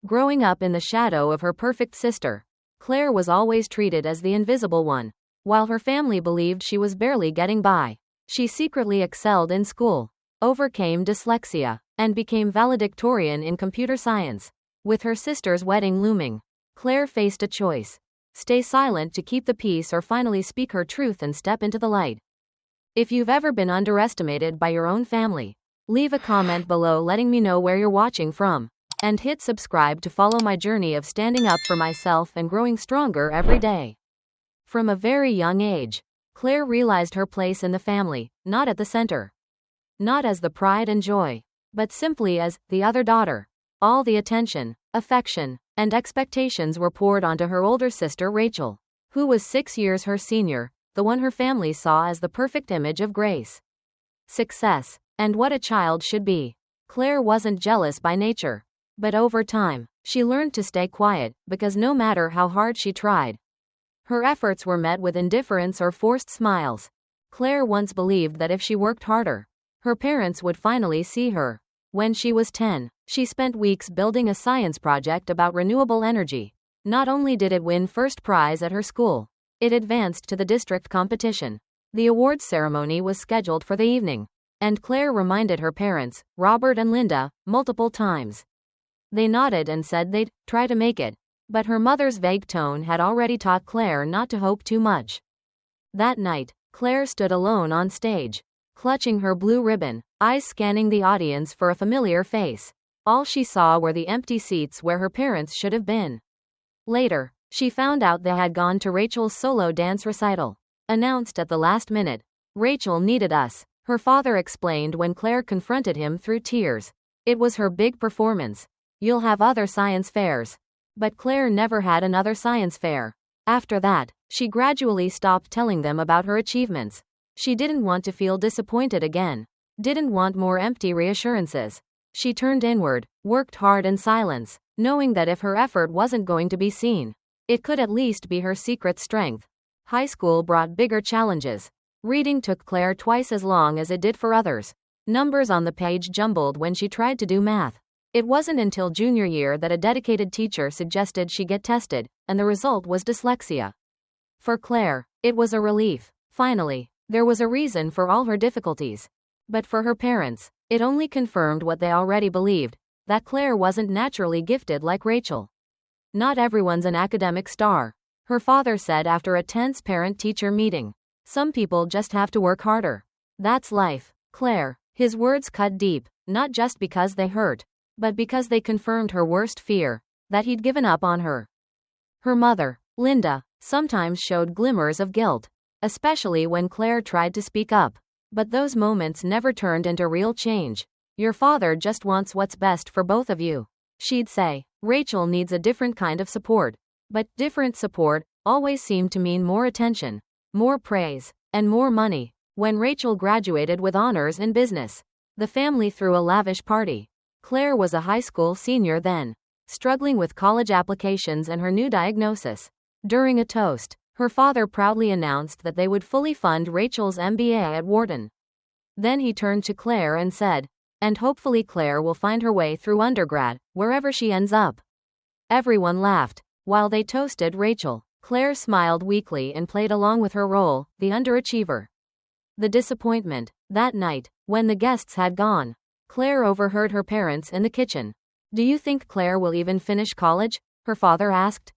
Growing up in the shadow of her perfect sister, Claire was always treated as the invisible one. While her family believed she was barely getting by, she secretly excelled in school, overcame dyslexia, and became valedictorian in computer science. With her sister's wedding looming, Claire faced a choice: stay silent to keep the peace or finally speak her truth and step into the light. If you've ever been underestimated by your own family, leave a comment below letting me know where you're watching from. And hit subscribe to follow my journey of standing up for myself and growing stronger every day. From a very young age, Claire realized her place in the family, not at the center. Not as the pride and joy, but simply as the other daughter. All the attention, affection, and expectations were poured onto her older sister Rachel, who was 6 years her senior, the one her family saw as the perfect image of grace, success, and what a child should be. Claire wasn't jealous by nature. But over time, she learned to stay quiet, because no matter how hard she tried, her efforts were met with indifference or forced smiles. Claire once believed that if she worked harder, her parents would finally see her. When she was 10, she spent weeks building a science project about renewable energy. Not only did it win first prize at her school, it advanced to the district competition. The awards ceremony was scheduled for the evening, and Claire reminded her parents, Robert and Linda, multiple times. They nodded and said they'd try to make it, but her mother's vague tone had already taught Claire not to hope too much. That night, Claire stood alone on stage, clutching her blue ribbon, eyes scanning the audience for a familiar face. All she saw were the empty seats where her parents should have been. Later, she found out they had gone to Rachel's solo dance recital. Announced at the last minute, "Rachel needed us," her father explained when Claire confronted him through tears. It was her big performance. "You'll have other science fairs." But Claire never had another science fair. After that, she gradually stopped telling them about her achievements. She didn't want to feel disappointed again. Didn't want more empty reassurances. She turned inward, worked hard in silence, knowing that if her effort wasn't going to be seen, it could at least be her secret strength. High school brought bigger challenges. Reading took Claire twice as long as it did for others. Numbers on the page jumbled when she tried to do math. It wasn't until junior year that a dedicated teacher suggested she get tested, and the result was dyslexia. For Claire, it was a relief. Finally, there was a reason for all her difficulties. But for her parents, it only confirmed what they already believed, that Claire wasn't naturally gifted like Rachel. "Not everyone's an academic star," her father said after a tense parent-teacher meeting. "Some people just have to work harder. That's life, Claire." His words cut deep, not just because they hurt, but because they confirmed her worst fear, that he'd given up on her. Her mother, Linda, sometimes showed glimmers of guilt, especially when Claire tried to speak up. But those moments never turned into real change. "Your father just wants what's best for both of you," she'd say. Rachel needs a different kind of support. But different support always seemed to mean more attention, more praise, and more money. When Rachel graduated with honors in business, the family threw a lavish party. Claire was a high school senior then, struggling with college applications and her new diagnosis. During a toast, her father proudly announced that they would fully fund Rachel's MBA at Wharton. Then he turned to Claire and said, "And hopefully Claire will find her way through undergrad, wherever she ends up." Everyone laughed. While they toasted Rachel, Claire smiled weakly and played along with her role, the underachiever. The disappointment. That night, when the guests had gone, Claire overheard her parents in the kitchen. "Do you think Claire will even finish college?" her father asked.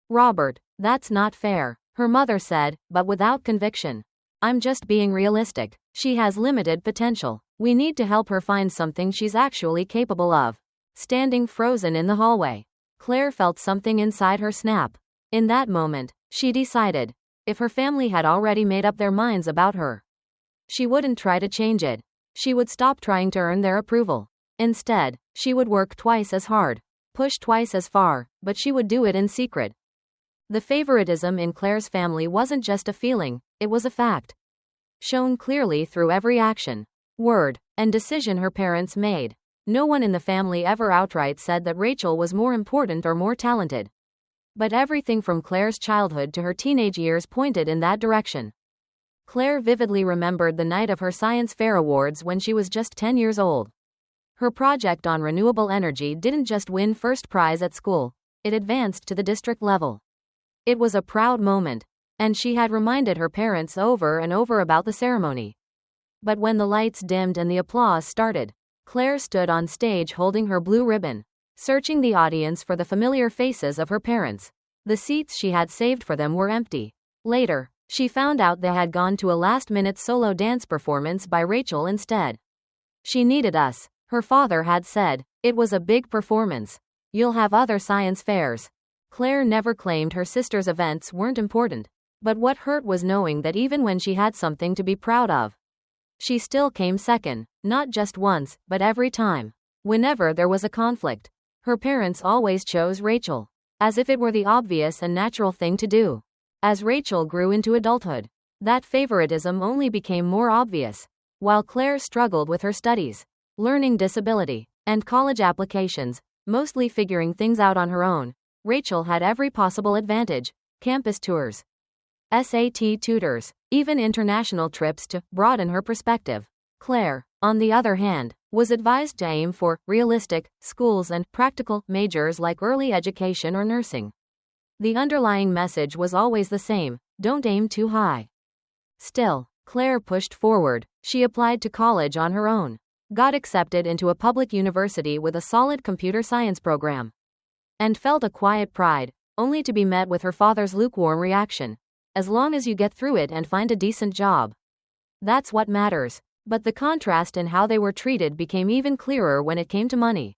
"Robert, that's not fair," her mother said, but without conviction. "I'm just being realistic. She has limited potential. We need to help her find something she's actually capable of." Standing frozen in the hallway, Claire felt something inside her snap. In that moment, she decided, if her family had already made up their minds about her, she wouldn't try to change it. She would stop trying to earn their approval. Instead, she would work twice as hard, push twice as far, but she would do it in secret. The favoritism in Claire's family wasn't just a feeling, it was a fact. Shown clearly through every action, word, and decision her parents made. No one in the family ever outright said that Rachel was more important or more talented. But everything from Claire's childhood to her teenage years pointed in that direction. Claire vividly remembered the night of her science fair awards when she was just 10 years old. Her project on renewable energy didn't just win first prize at school, it advanced to the district level. It was a proud moment, and she had reminded her parents over and over about the ceremony. But when the lights dimmed and the applause started, Claire stood on stage holding her blue ribbon, searching the audience for the familiar faces of her parents. The seats she had saved for them were empty. Later, she found out they had gone to a last-minute solo dance performance by Rachel instead. She needed us, her father had said. It was a big performance. You'll have other science fairs. Claire never claimed her sister's events weren't important, but what hurt was knowing that even when she had something to be proud of, she still came second, not just once, but every time. Whenever there was a conflict, her parents always chose Rachel, as if it were the obvious and natural thing to do. As Rachel grew into adulthood, that favoritism only became more obvious. While Claire struggled with her studies, learning disability, and college applications, mostly figuring things out on her own, Rachel had every possible advantage: campus tours, SAT tutors, even international trips to broaden her perspective. Claire, on the other hand, was advised to aim for realistic schools and practical majors like early education or nursing. The underlying message was always the same: don't aim too high. Still, Claire pushed forward. She applied to college on her own, got accepted into a public university with a solid computer science program, and felt a quiet pride, only to be met with her father's lukewarm reaction: as long as you get through it and find a decent job, that's what matters. But the contrast in how they were treated became even clearer when it came to money.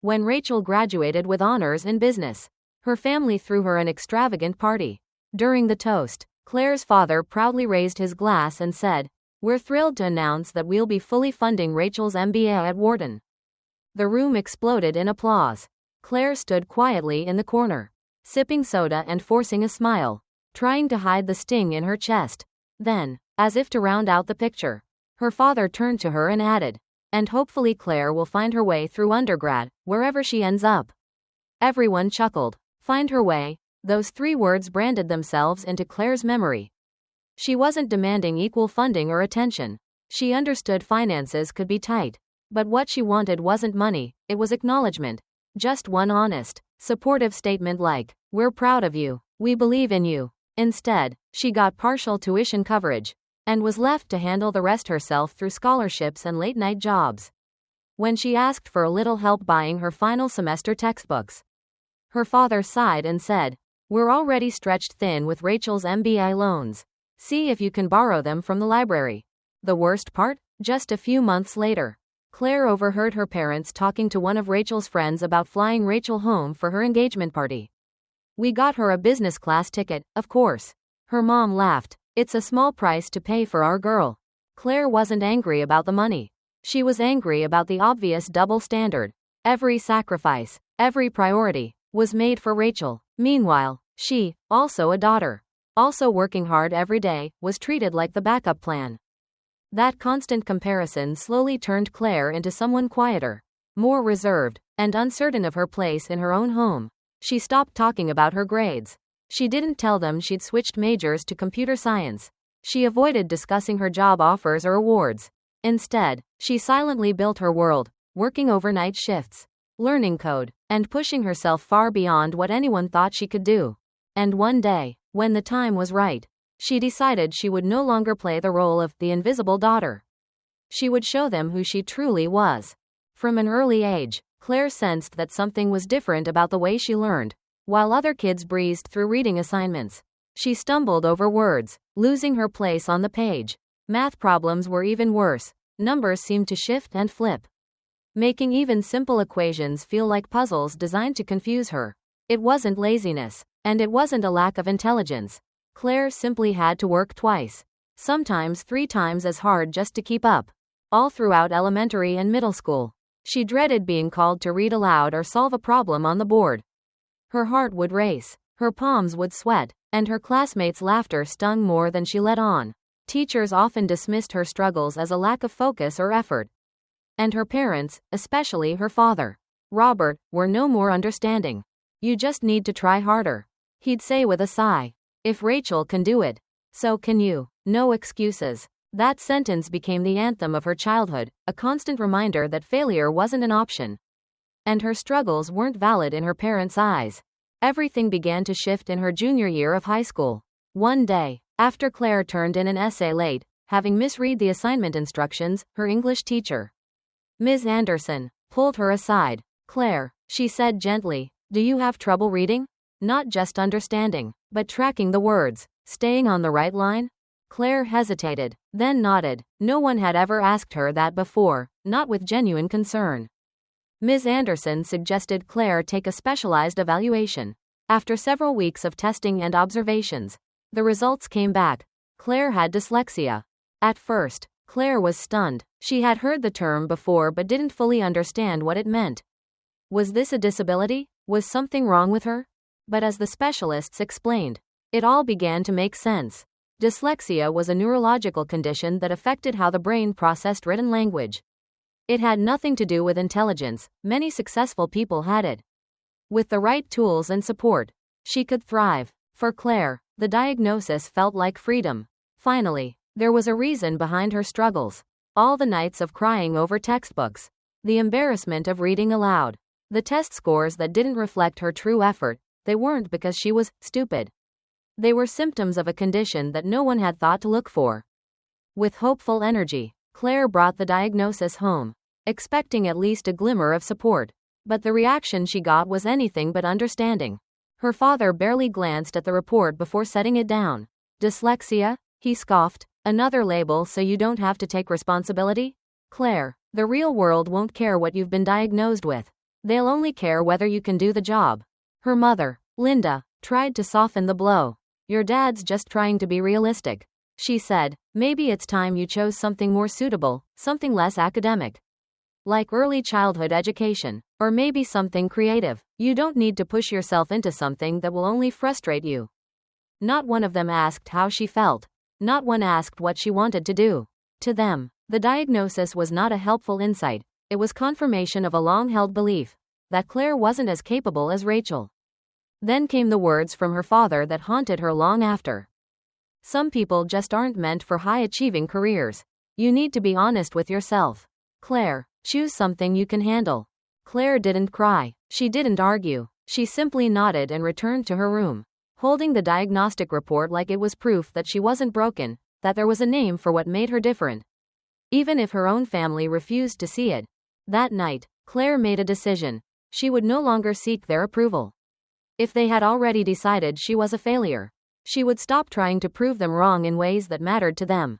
When Rachel graduated with honors in business, her family threw her an extravagant party. During the toast, Claire's father proudly raised his glass and said, "We're thrilled to announce that we'll be fully funding Rachel's MBA at Wharton." The room exploded in applause. Claire stood quietly in the corner, sipping soda and forcing a smile, trying to hide the sting in her chest. Then, as if to round out the picture, her father turned to her and added, "And hopefully Claire will find her way through undergrad, wherever she ends up." Everyone chuckled. Find her way. Those 3 words branded themselves into Claire's memory. She wasn't demanding equal funding or attention. She understood finances could be tight. But what she wanted wasn't money, it was acknowledgement. Just one honest, supportive statement like, "We're proud of you. We believe in you." Instead, she got partial tuition coverage, and was left to handle the rest herself through scholarships and late-night jobs. When she asked for a little help buying her final semester textbooks, her father sighed and said, "We're already stretched thin with Rachel's MBA loans. See if you can borrow them from the library." The worst part? Just a few months later, Claire overheard her parents talking to one of Rachel's friends about flying Rachel home for her engagement party. "We got her a business class ticket, of course." Her mom laughed. "It's a small price to pay for our girl." Claire wasn't angry about the money. She was angry about the obvious double standard. Every sacrifice, every priority, was made for Rachel. Meanwhile, she, also a daughter, also working hard every day, was treated like the backup plan. That constant comparison slowly turned Claire into someone quieter, more reserved, and uncertain of her place in her own home. She stopped talking about her grades. She didn't tell them she'd switched majors to computer science. She avoided discussing her job offers or awards. Instead, she silently built her world, working overnight shifts, learning code, and pushing herself far beyond what anyone thought she could do. And one day, when the time was right, she decided she would no longer play the role of the invisible daughter. She would show them who she truly was. From an early age, Claire sensed that something was different about the way she learned. While other kids breezed through reading assignments, she stumbled over words, losing her place on the page. Math problems were even worse. Numbers seemed to shift and flip, making even simple equations feel like puzzles designed to confuse her. It wasn't laziness, and it wasn't a lack of intelligence. Claire simply had to work twice, sometimes 3 times as hard just to keep up. All throughout elementary and middle school, she dreaded being called to read aloud or solve a problem on the board. Her heart would race, her palms would sweat, and her classmates' laughter stung more than she let on. Teachers often dismissed her struggles as a lack of focus or effort. And her parents, especially her father, Robert, were no more understanding. "You just need to try harder," he'd say with a sigh. "If Rachel can do it, so can you. No excuses." That sentence became the anthem of her childhood, a constant reminder that failure wasn't an option. And her struggles weren't valid in her parents' eyes. Everything began to shift in her junior year of high school. One day, after Claire turned in an essay late, having misread the assignment instructions, her English teacher, Ms. Anderson, pulled her aside. "Claire," she said gently, "do you have trouble reading? Not just understanding, but tracking the words, staying on the right line?" Claire hesitated, then nodded. No one had ever asked her that before, not with genuine concern. Ms. Anderson suggested Claire take a specialized evaluation. After several weeks of testing and observations, the results came back. Claire had dyslexia. At first, Claire was stunned. She had heard the term before but didn't fully understand what it meant. Was this a disability? Was something wrong with her? But as the specialists explained, it all began to make sense. Dyslexia was a neurological condition that affected how the brain processed written language. It had nothing to do with intelligence. Many successful people had it. With the right tools and support, she could thrive. For Claire, the diagnosis felt like freedom. Finally, there was a reason behind her struggles. All the nights of crying over textbooks, the embarrassment of reading aloud, the test scores that didn't reflect her true effort. They weren't because she was stupid. They were symptoms of a condition that no one had thought to look for. With hopeful energy, Claire brought the diagnosis home, expecting at least a glimmer of support. But the reaction she got was anything but understanding. Her father barely glanced at the report before setting it down. "Dyslexia?" he scoffed. "Another label so you don't have to take responsibility? Claire, the real world won't care what you've been diagnosed with. They'll only care whether you can do the job." Her mother, Linda, tried to soften the blow. "Your dad's just trying to be realistic," she said. "Maybe it's time you chose something more suitable, something less academic. Like early childhood education, or maybe something creative. You don't need to push yourself into something that will only frustrate you." Not one of them asked how she felt. Not one asked what she wanted to do. To them, the diagnosis was not a helpful insight. It was confirmation of a long-held belief that Claire wasn't as capable as Rachel. Then came the words from her father that haunted her long after. "Some people just aren't meant for high-achieving careers. You need to be honest with yourself. Claire, choose something you can handle." Claire didn't cry. She didn't argue. She simply nodded and returned to her room, holding the diagnostic report like it was proof that she wasn't broken, that there was a name for what made her different. Even if her own family refused to see it. That night, Claire made a decision. She would no longer seek their approval. If they had already decided she was a failure, she would stop trying to prove them wrong in ways that mattered to them.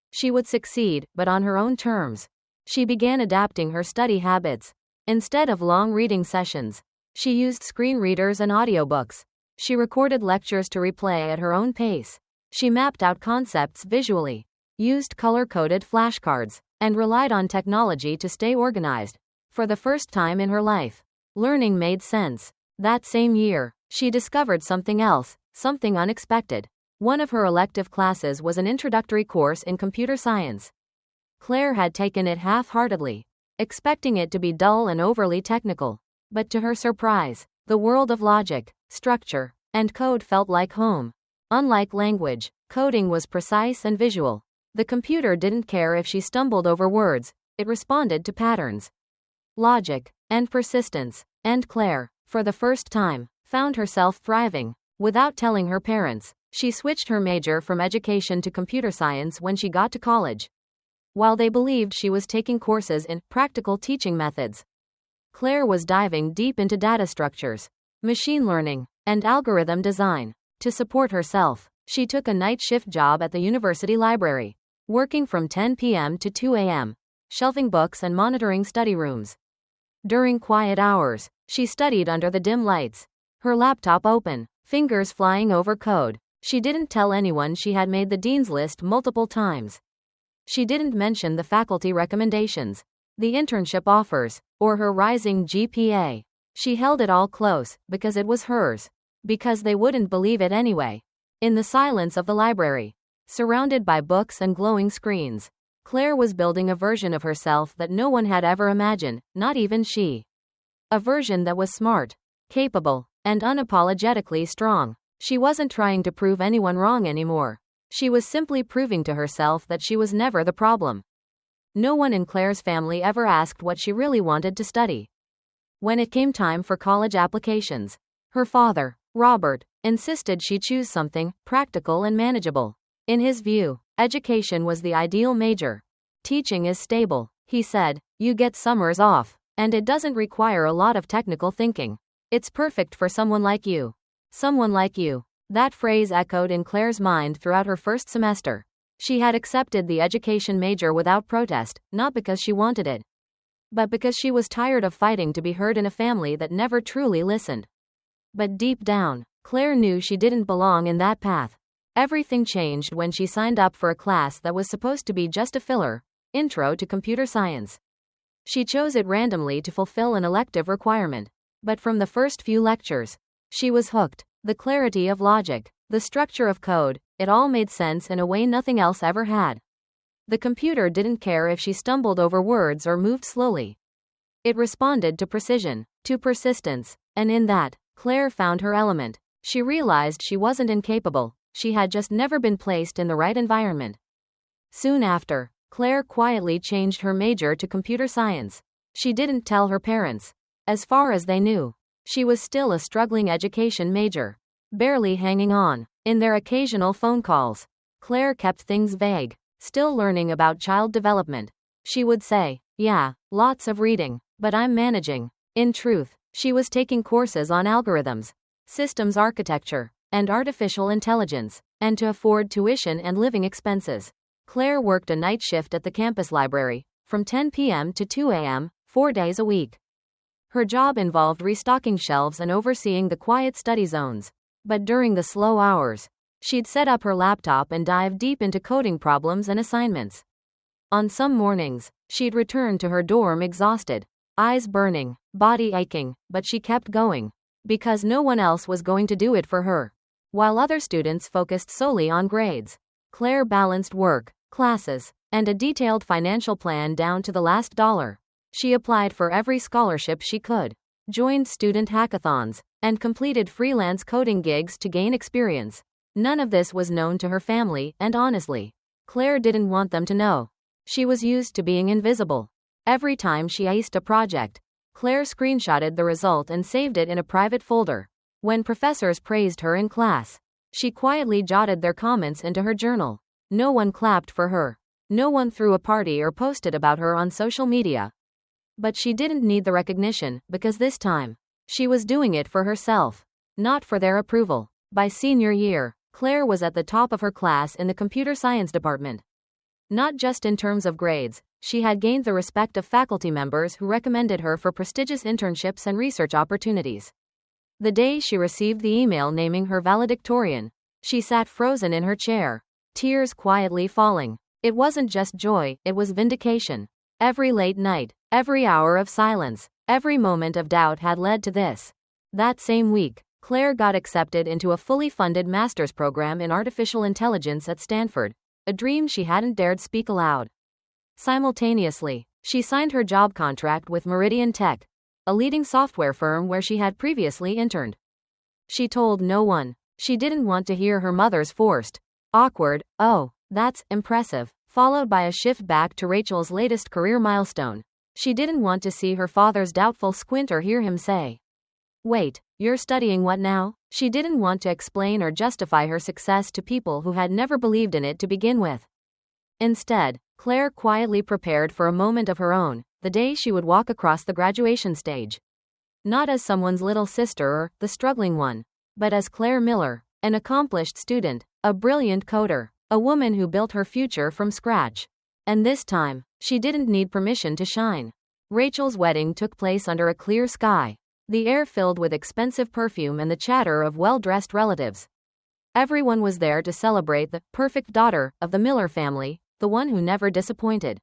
She would succeed, but on her own terms. She began adapting her study habits. Instead of long reading sessions, she used screen readers and audiobooks. She recorded lectures to replay at her own pace. She mapped out concepts visually, used color-coded flashcards, and relied on technology to stay organized. For the first time in her life, learning made sense. That same year, she discovered something else, something unexpected. One of her elective classes was an introductory course in computer science. Claire had taken it half-heartedly, expecting it to be dull and overly technical. But to her surprise, the world of logic, structure, and code felt like home. Unlike language, coding was precise and visual. The computer didn't care if she stumbled over words, it responded to patterns, logic, and persistence. And Claire, for the first time, found herself thriving. Without telling her parents, she switched her major from education to computer science when she got to college. While they believed she was taking courses in practical teaching methods, Claire was diving deep into data structures, machine learning, and algorithm design. To support herself, she took a night shift job at the university library, working from 10 p.m. to 2 a.m., shelving books and monitoring study rooms. During quiet hours, she studied under the dim lights, her laptop open, fingers flying over code. She didn't tell anyone she had made the dean's list multiple times. She didn't mention the faculty recommendations, the internship offers, or her rising GPA. She held it all close, because it was hers. Because they wouldn't believe it anyway. In the silence of the library, surrounded by books and glowing screens, Claire was building a version of herself that no one had ever imagined, not even she. A version that was smart, capable, and unapologetically strong. She wasn't trying to prove anyone wrong anymore. She was simply proving to herself that she was never the problem. No one in Claire's family ever asked what she really wanted to study. When it came time for college applications, her father, Robert, insisted she choose something practical and manageable. In his view, education was the ideal major. Teaching is stable, he said, you get summers off, and it doesn't require a lot of technical thinking. It's perfect for someone like you. Someone like you. That phrase echoed in Claire's mind throughout her first semester. She had accepted the education major without protest, not because she wanted it, but because she was tired of fighting to be heard in a family that never truly listened. But deep down, Claire knew she didn't belong in that path. Everything changed when she signed up for a class that was supposed to be just a filler, Intro to Computer Science. She chose it randomly to fulfill an elective requirement. But from the first few lectures, she was hooked. The clarity of logic, the structure of code, it all made sense in a way nothing else ever had. The computer didn't care if she stumbled over words or moved slowly. It responded to precision, to persistence, and in that, Claire found her element. She realized she wasn't incapable, she had just never been placed in the right environment. Soon after, Claire quietly changed her major to computer science. She didn't tell her parents. As far as they knew, she was still a struggling education major, barely hanging on. In their occasional phone calls, Claire kept things vague, still learning about child development. She would say, yeah, lots of reading, but I'm managing. In truth, she was taking courses on algorithms, systems architecture, and artificial intelligence, and to afford tuition and living expenses. Claire worked a night shift at the campus library, from 10 p.m. to 2 a.m., 4 days a week. Her job involved restocking shelves and overseeing the quiet study zones. But during the slow hours, she'd set up her laptop and dive deep into coding problems and assignments. On some mornings, she'd return to her dorm exhausted, eyes burning, body aching, but she kept going, because no one else was going to do it for her. While other students focused solely on grades, Claire balanced work, classes, and a detailed financial plan down to the last dollar. She applied for every scholarship she could, joined student hackathons, and completed freelance coding gigs to gain experience. None of this was known to her family, and honestly, Claire didn't want them to know. She was used to being invisible. Every time she aced a project, Claire screenshotted the result and saved it in a private folder. When professors praised her in class, she quietly jotted their comments into her journal. No one clapped for her. No one threw a party or posted about her on social media. But she didn't need the recognition, because this time, she was doing it for herself, not for their approval. By senior year, Claire was at the top of her class in the computer science department. Not just in terms of grades, she had gained the respect of faculty members who recommended her for prestigious internships and research opportunities. The day she received the email naming her valedictorian, she sat frozen in her chair, tears quietly falling. It wasn't just joy, it was vindication. Every late night, every hour of silence, every moment of doubt had led to this. That same week, Claire got accepted into a fully funded master's program in artificial intelligence at Stanford, a dream she hadn't dared speak aloud. Simultaneously, she signed her job contract with Meridian Tech, a leading software firm where she had previously interned. She told no one. She didn't want to hear her mother's forced, awkward, "Oh, that's impressive," followed by a shift back to Rachel's latest career milestone. She didn't want to see her father's doubtful squint or hear him say, "Wait, you're studying what now?" She didn't want to explain or justify her success to people who had never believed in it to begin with. Instead, Claire quietly prepared for a moment of her own, the day she would walk across the graduation stage. Not as someone's little sister or the struggling one, but as Claire Miller, an accomplished student, a brilliant coder, a woman who built her future from scratch. And this time, she didn't need permission to shine. Rachel's wedding took place under a clear sky, the air filled with expensive perfume and the chatter of well-dressed relatives. Everyone was there to celebrate the perfect daughter of the Miller family, the one who never disappointed.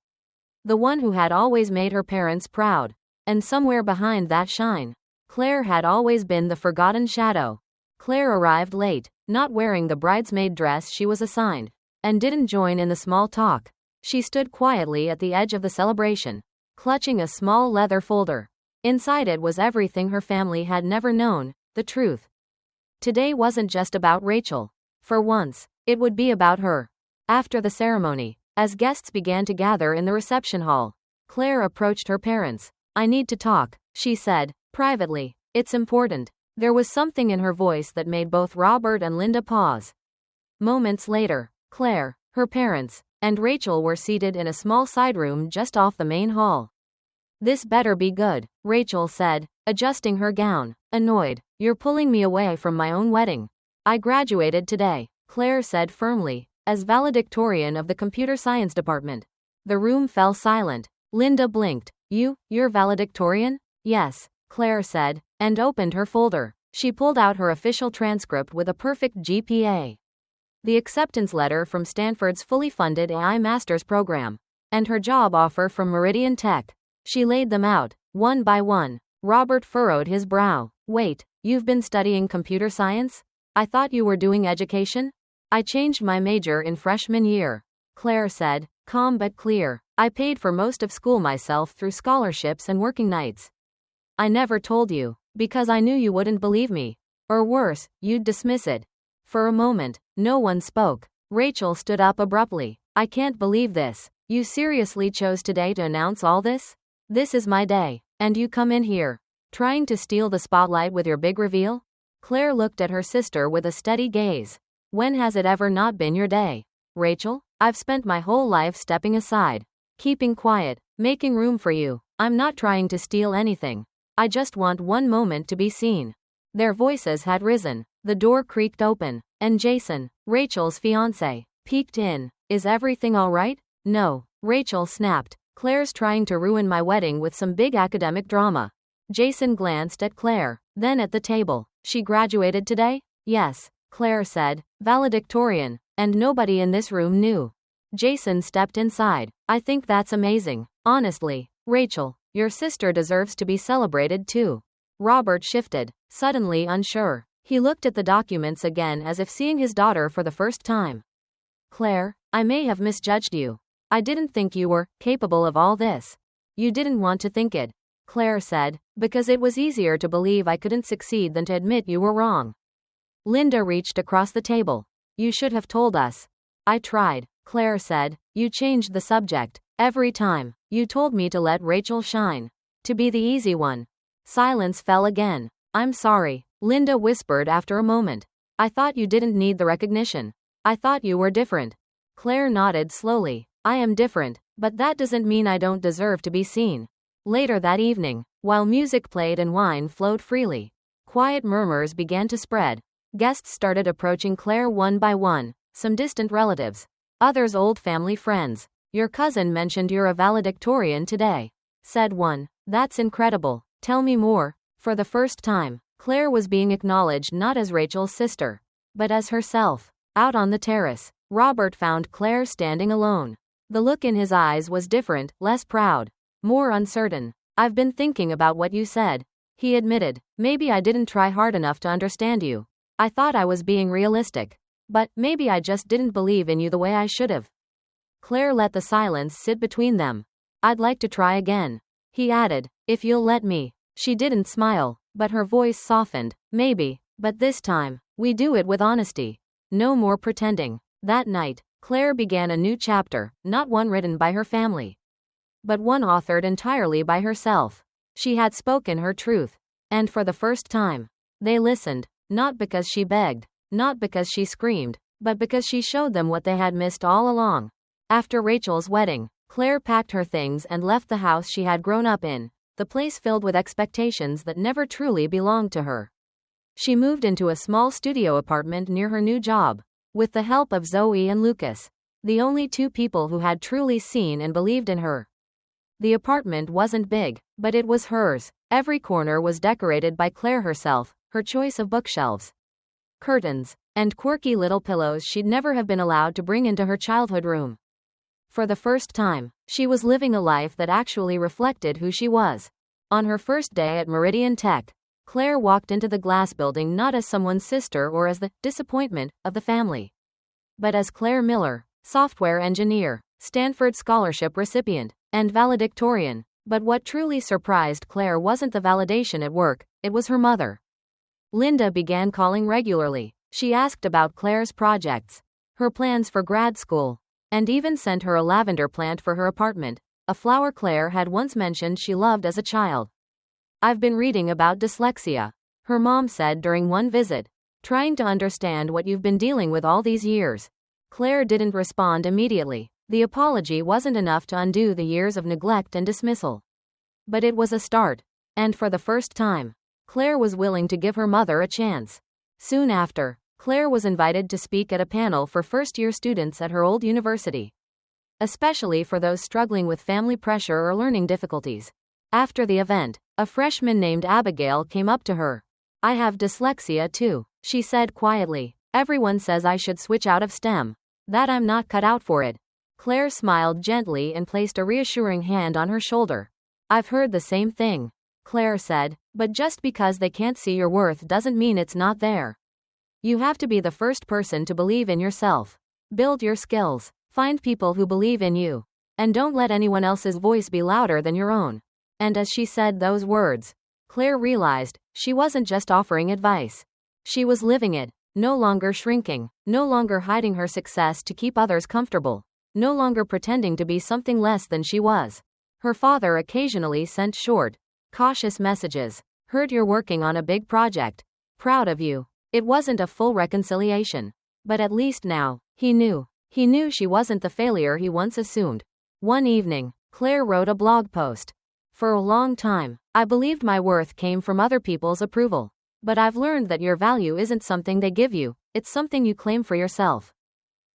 The one who had always made her parents proud. And somewhere behind that shine, Claire had always been the forgotten shadow. Claire arrived late, not wearing the bridesmaid dress she was assigned, and didn't join in the small talk. She stood quietly at the edge of the celebration, clutching a small leather folder. Inside it was everything her family had never known, the truth. Today wasn't just about Rachel. For once, It would be about her. After the ceremony, as guests began to gather in the reception hall, Claire approached her parents. I need to talk, she said, privately. It's important. There was something in her voice that made both Robert and Linda pause. Moments later, Claire, her parents, and Rachel were seated in a small side room just off the main hall. This better be good, Rachel said, adjusting her gown, annoyed. You're pulling me away from my own wedding. I graduated today, Claire said firmly, as valedictorian of the computer science department. The room fell silent. Linda blinked. You're valedictorian? Yes, Claire said, and opened her folder. She pulled out her official transcript with a perfect GPA. The acceptance letter from Stanford's fully funded AI master's program, and her job offer from Meridian Tech. She laid them out, one by one. Robert furrowed his brow. Wait, you've been studying computer science? I thought you were doing education? I changed my major in freshman year, Claire said, calm but clear. I paid for most of school myself through scholarships and working nights. I never told you, because I knew you wouldn't believe me. Or worse, you'd dismiss it. For a moment, no one spoke. Rachel stood up abruptly. I can't believe this. You seriously chose today to announce all this? This is my day, and you come in here, trying to steal the spotlight with your big reveal? Claire looked at her sister with a steady gaze. When has it ever not been your day? Rachel, I've spent my whole life stepping aside, keeping quiet, making room for you. I'm not trying to steal anything. I just want one moment to be seen. Their voices had risen. The door creaked open, and Jason, Rachel's fiancé, peeked in. Is everything all right? No, Rachel snapped. Claire's trying to ruin my wedding with some big academic drama. Jason glanced at Claire, then at the table. She graduated today? Yes, Claire said, valedictorian, and nobody in this room knew. Jason stepped inside. I think that's amazing. Honestly, Rachel, your sister deserves to be celebrated too. Robert shifted, suddenly unsure. He looked at the documents again as if seeing his daughter for the first time. Claire, I may have misjudged you. I didn't think you were capable of all this. You didn't want to think it, Claire said, because it was easier to believe I couldn't succeed than to admit you were wrong. Linda reached across the table. You should have told us. I tried, Claire said. You changed the subject. Every time. You told me to let Rachel shine. To be the easy one. Silence fell again. I'm sorry, Linda whispered after a moment. I thought you didn't need the recognition. I thought you were different. Claire nodded slowly. I am different, but that doesn't mean I don't deserve to be seen. Later that evening, while music played and wine flowed freely, quiet murmurs began to spread. Guests started approaching Claire one by one, some distant relatives, others old family friends. Your cousin mentioned you're a valedictorian today, said one. That's incredible. Tell me more. For the first time, Claire was being acknowledged not as Rachel's sister, but as herself. Out on the terrace, Robert found Claire standing alone. The look in his eyes was different, less proud, more uncertain. I've been thinking about what you said, he admitted. Maybe I didn't try hard enough to understand you. I thought I was being realistic. But maybe I just didn't believe in you the way I should have. Claire let the silence sit between them. I'd like to try again, he added, if you'll let me. She didn't smile, but her voice softened. Maybe, but this time, we do it with honesty. No more pretending. That night, Claire began a new chapter, not one written by her family, but one authored entirely by herself. She had spoken her truth, and for the first time, they listened, not because she begged, not because she screamed, but because she showed them what they had missed all along. After Rachel's wedding, Claire packed her things and left the house she had grown up in, the place filled with expectations that never truly belonged to her. She moved into a small studio apartment near her new job, with the help of Zoe and Lucas, the only two people who had truly seen and believed in her. The apartment wasn't big, but it was hers. Every corner was decorated by Claire herself, her choice of bookshelves, curtains, and quirky little pillows she'd never have been allowed to bring into her childhood room. For the first time, she was living a life that actually reflected who she was. On her first day at Meridian Tech, Claire walked into the glass building not as someone's sister or as the disappointment of the family, but as Claire Miller, software engineer, Stanford scholarship recipient, and valedictorian. But what truly surprised Claire wasn't the validation at work, it was her mother. Linda began calling regularly. She asked about Claire's projects, her plans for grad school, and even sent her a lavender plant for her apartment, a flower Claire had once mentioned she loved as a child. "I've been reading about dyslexia," her mom said during one visit, "trying to understand what you've been dealing with all these years." Claire didn't respond immediately. The apology wasn't enough to undo the years of neglect and dismissal. But it was a start. And for the first time, Claire was willing to give her mother a chance. Soon after, Claire was invited to speak at a panel for first-year students at her old university, especially for those struggling with family pressure or learning difficulties. After the event, a freshman named Abigail came up to her. "I have dyslexia too," she said quietly. "Everyone says I should switch out of STEM, that I'm not cut out for it." Claire smiled gently and placed a reassuring hand on her shoulder. "I've heard the same thing," Claire said, "but just because they can't see your worth doesn't mean it's not there. You have to be the first person to believe in yourself. Build your skills, find people who believe in you, and don't let anyone else's voice be louder than your own." And as she said those words, Claire realized she wasn't just offering advice. She was living it, no longer shrinking, no longer hiding her success to keep others comfortable, no longer pretending to be something less than she was. Her father occasionally sent short, cautious messages. "Heard you're working on a big project. Proud of you." It wasn't a full reconciliation. But at least now, he knew. He knew she wasn't the failure he once assumed. One evening, Claire wrote a blog post. "For a long time, I believed my worth came from other people's approval. But I've learned that your value isn't something they give you, it's something you claim for yourself.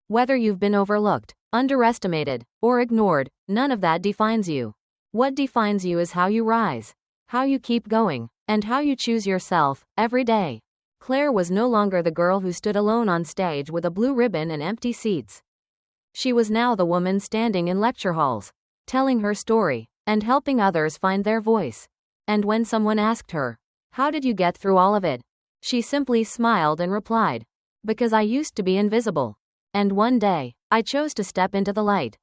Whether you've been overlooked, underestimated, or ignored, none of that defines you. What defines you is how you rise, how you keep going, and how you choose yourself, every day." Claire was no longer the girl who stood alone on stage with a blue ribbon and empty seats. She was now the woman standing in lecture halls, telling her story, and helping others find their voice. And when someone asked her, "How did you get through all of it?" she simply smiled and replied, "Because I used to be invisible. And one day, I chose to step into the light."